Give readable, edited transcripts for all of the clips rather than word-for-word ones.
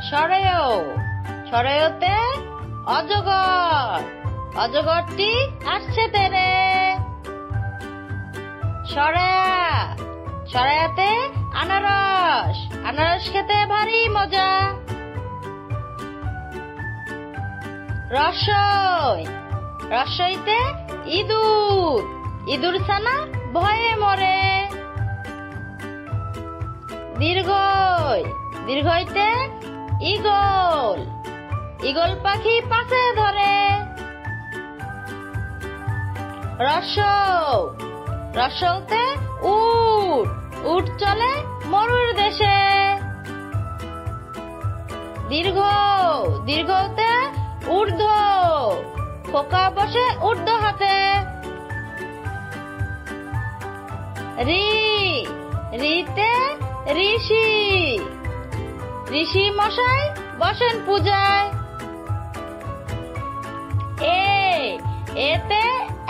সরেয়, সরেয়তে অজগর, অজগরটি আসছে তেরে। সরায়া, সরায়াতে আনারস, আনারস খেতে ভারী মজা। রসই, রসইতে ইঁদুর, ইঁদুর ছানা ভয়ে মরে। দীর্ঘই, দীর্ঘইতে ঈগল, ঈগল পাখি পাশে ধরে। রসৌ, রসৌতে উট, উট চলে মরুর দেশে। দীর্ঘ, দীর্ঘতে ঊর্ধ্ব, খোকা বসে ঊর্ধ্ব হাতে। রি, রিতে ঋষি, ঋষি মশাই বসেন পূজায়। এতে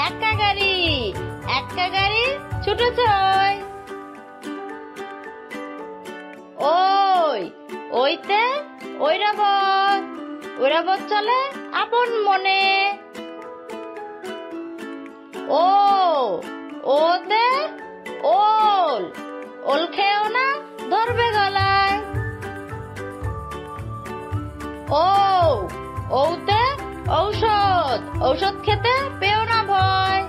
একা গাড়ি, একা গাড়ি ছুটেছে। ওই, ওইতে ঐরাবত, ঐরাবত চলে আপন মনে। ও, ওতে ওল, ওল খেও না ধরবে গলায়। ও, ওতে ঔষধ, ঔষধ খেতে পেও না ভয়।